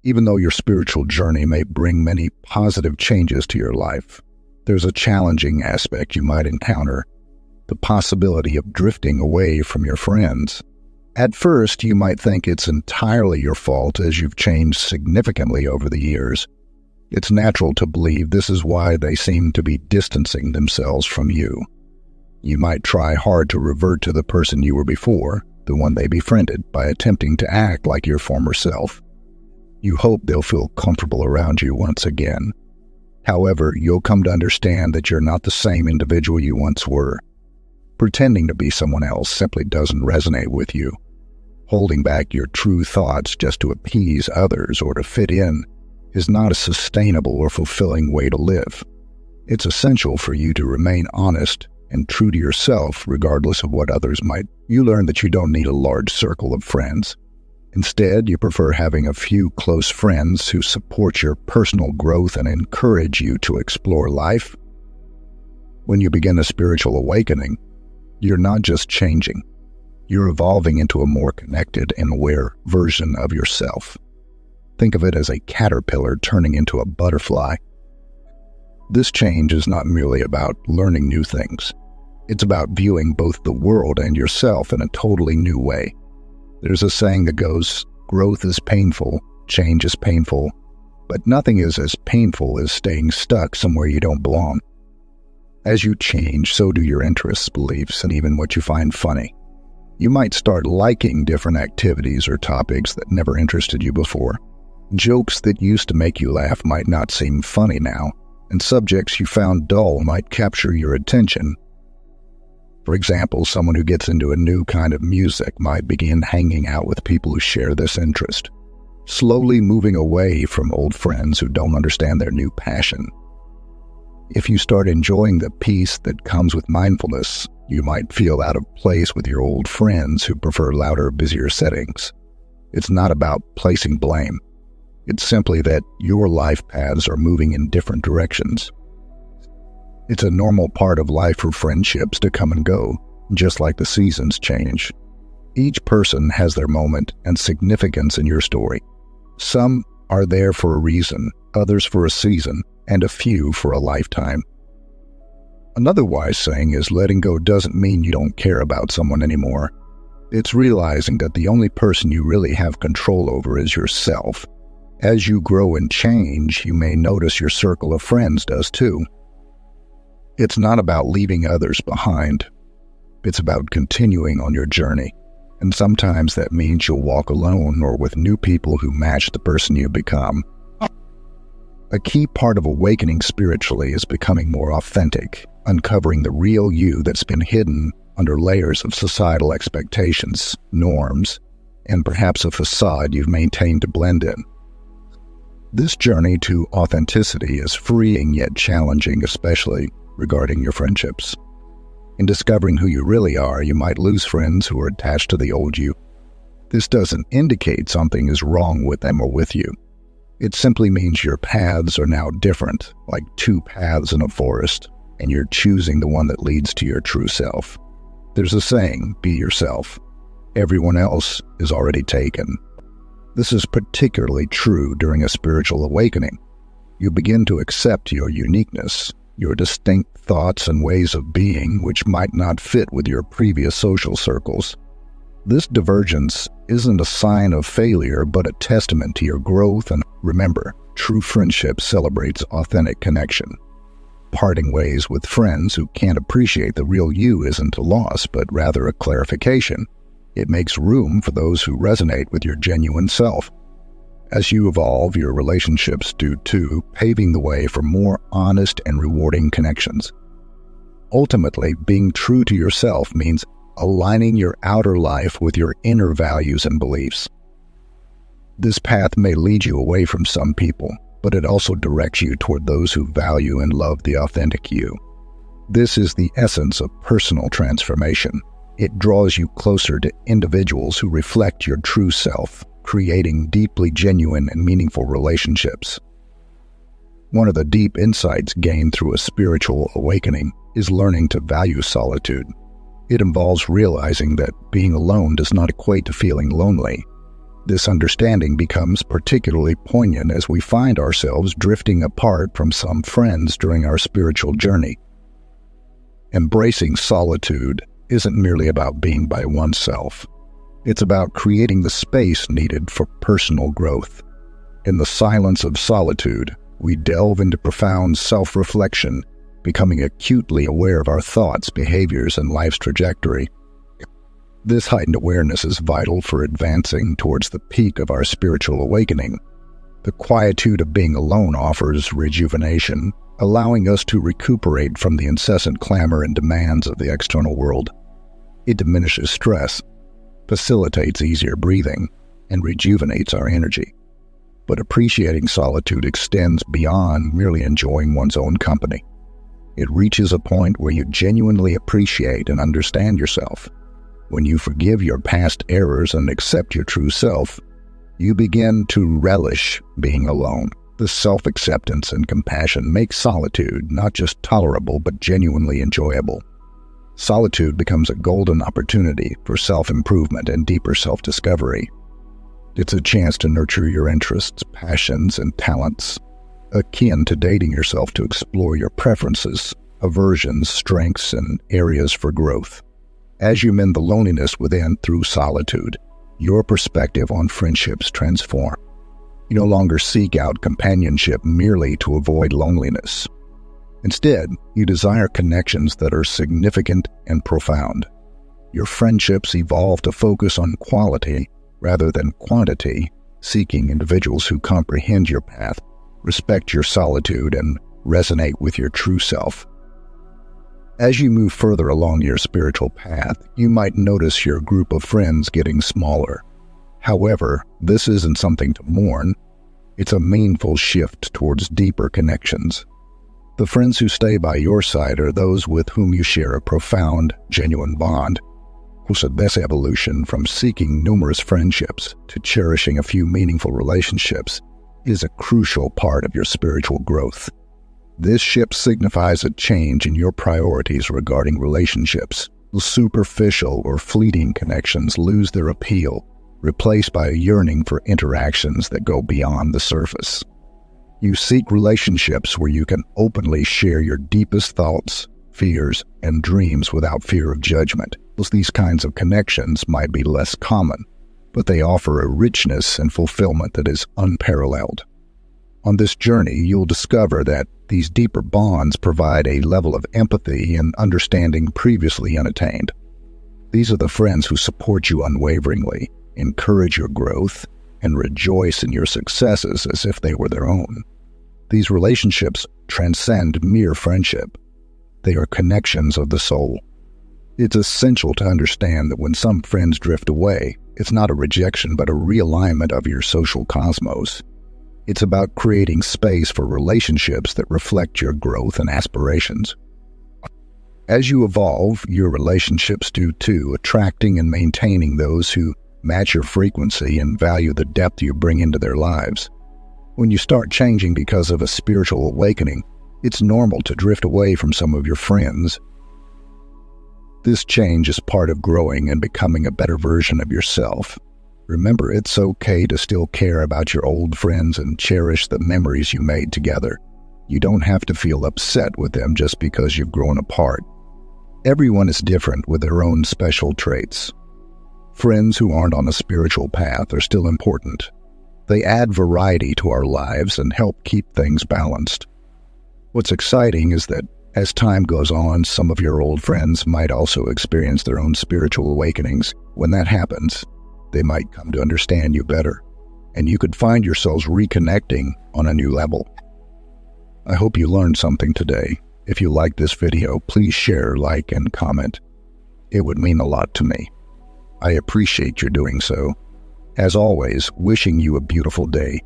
Even though your spiritual journey may bring many positive changes to your life, there's a challenging aspect you might encounter, the possibility of drifting away from your friends. At first, you might think it's entirely your fault as you've changed significantly over the years. It's natural to believe this is why they seem to be distancing themselves from you. You might try hard to revert to the person you were before, the one they befriended, by attempting to act like your former self. You hope they'll feel comfortable around you once again. However, you'll come to understand that you're not the same individual you once were. Pretending to be someone else simply doesn't resonate with you. Holding back your true thoughts just to appease others or to fit in is not a sustainable or fulfilling way to live. It's essential for you to remain honest and true to yourself regardless of what others might. You learn that you don't need a large circle of friends. Instead, you prefer having a few close friends who support your personal growth and encourage you to explore life. When you begin a spiritual awakening, you're not just changing. You're evolving into a more connected and aware version of yourself. Think of it as a caterpillar turning into a butterfly. This change is not merely about learning new things. It's about viewing both the world and yourself in a totally new way. There's a saying that goes, growth is painful, change is painful, but nothing is as painful as staying stuck somewhere you don't belong. As you change, so do your interests, beliefs, and even what you find funny. You might start liking different activities or topics that never interested you before. Jokes that used to make you laugh might not seem funny now, and subjects you found dull might capture your attention. For example, someone who gets into a new kind of music might begin hanging out with people who share this interest, slowly moving away from old friends who don't understand their new passion. If you start enjoying the peace that comes with mindfulness, you might feel out of place with your old friends who prefer louder, busier settings. It's not about placing blame. It's simply that your life paths are moving in different directions. It's a normal part of life for friendships to come and go, just like the seasons change. Each person has their moment and significance in your story. Some are there for a reason, others for a season, and a few for a lifetime. Another wise saying is letting go doesn't mean you don't care about someone anymore. It's realizing that the only person you really have control over is yourself. As you grow and change, you may notice your circle of friends does too. It's not about leaving others behind. It's about continuing on your journey. And sometimes that means you'll walk alone or with new people who match the person you've become. A key part of awakening spiritually is becoming more authentic, uncovering the real you that's been hidden under layers of societal expectations, norms, and perhaps a facade you've maintained to blend in. This journey to authenticity is freeing yet challenging, especially regarding your friendships. In discovering who you really are, you might lose friends who are attached to the old you. This doesn't indicate something is wrong with them or with you. It simply means your paths are now different, like two paths in a forest, and you're choosing the one that leads to your true self. There's a saying, be yourself. Everyone else is already taken. This is particularly true during a spiritual awakening. You begin to accept your uniqueness, your distinct thoughts and ways of being which might not fit with your previous social circles. This divergence isn't a sign of failure, but a testament to your growth, and remember, true friendship celebrates authentic connection. Parting ways with friends who can't appreciate the real you isn't a loss, but rather a clarification. It makes room for those who resonate with your genuine self. As you evolve, your relationships do too, paving the way for more honest and rewarding connections. Ultimately, being true to yourself means aligning your outer life with your inner values and beliefs. This path may lead you away from some people, but it also directs you toward those who value and love the authentic you. This is the essence of personal transformation. It draws you closer to individuals who reflect your true self, creating deeply genuine and meaningful relationships. One of the deep insights gained through a spiritual awakening is learning to value solitude. It involves realizing that being alone does not equate to feeling lonely. This understanding becomes particularly poignant as we find ourselves drifting apart from some friends during our spiritual journey. Embracing solitude isn't merely about being by oneself. It's about creating the space needed for personal growth. In the silence of solitude, we delve into profound self-reflection, becoming acutely aware of our thoughts, behaviors, and life's trajectory. This heightened awareness is vital for advancing towards the peak of our spiritual awakening. The quietude of being alone offers rejuvenation, allowing us to recuperate from the incessant clamor and demands of the external world. It diminishes stress, facilitates easier breathing, and rejuvenates our energy. But appreciating solitude extends beyond merely enjoying one's own company. It reaches a point where you genuinely appreciate and understand yourself. When you forgive your past errors and accept your true self, you begin to relish being alone. This self-acceptance and compassion make solitude not just tolerable but genuinely enjoyable. Solitude becomes a golden opportunity for self-improvement and deeper self-discovery. It's a chance to nurture your interests, passions, and talents, akin to dating yourself to explore your preferences, aversions, strengths, and areas for growth. As you mend the loneliness within through solitude, your perspective on friendships transforms. You no longer seek out companionship merely to avoid loneliness. Instead, you desire connections that are significant and profound. Your friendships evolve to focus on quality rather than quantity, seeking individuals who comprehend your path, respect your solitude, and resonate with your true self. As you move further along your spiritual path, you might notice your group of friends getting smaller. However, this isn't something to mourn. It's a meaningful shift towards deeper connections. The friends who stay by your side are those with whom you share a profound, genuine bond. This evolution from seeking numerous friendships to cherishing a few meaningful relationships is a crucial part of your spiritual growth. This shift signifies a change in your priorities regarding relationships. Superficial or fleeting connections lose their appeal, replaced by a yearning for interactions that go beyond the surface. You seek relationships where you can openly share your deepest thoughts, fears, and dreams without fear of judgment. These kinds of connections might be less common, but they offer a richness and fulfillment that is unparalleled. On this journey, you'll discover that these deeper bonds provide a level of empathy and understanding previously unattained. These are the friends who support you unwaveringly, encourage your growth, and rejoice in your successes as if they were their own. These relationships transcend mere friendship. They are connections of the soul. It's essential to understand that when some friends drift away, it's not a rejection but a realignment of your social cosmos. It's about creating space for relationships that reflect your growth and aspirations. As you evolve, your relationships do too, attracting and maintaining those who match your frequency and value the depth you bring into their lives. When you start changing because of a spiritual awakening, it's normal to drift away from some of your friends. This change is part of growing and becoming a better version of yourself. Remember, it's okay to still care about your old friends and cherish the memories you made together. You don't have to feel upset with them just because you've grown apart. Everyone is different with their own special traits. Friends who aren't on a spiritual path are still important. They add variety to our lives and help keep things balanced. What's exciting is that as time goes on, some of your old friends might also experience their own spiritual awakenings. When that happens, they might come to understand you better, and you could find yourselves reconnecting on a new level. I hope you learned something today. If you like this video, please share, like, and comment. It would mean a lot to me. I appreciate your doing so. As always, wishing you a beautiful day.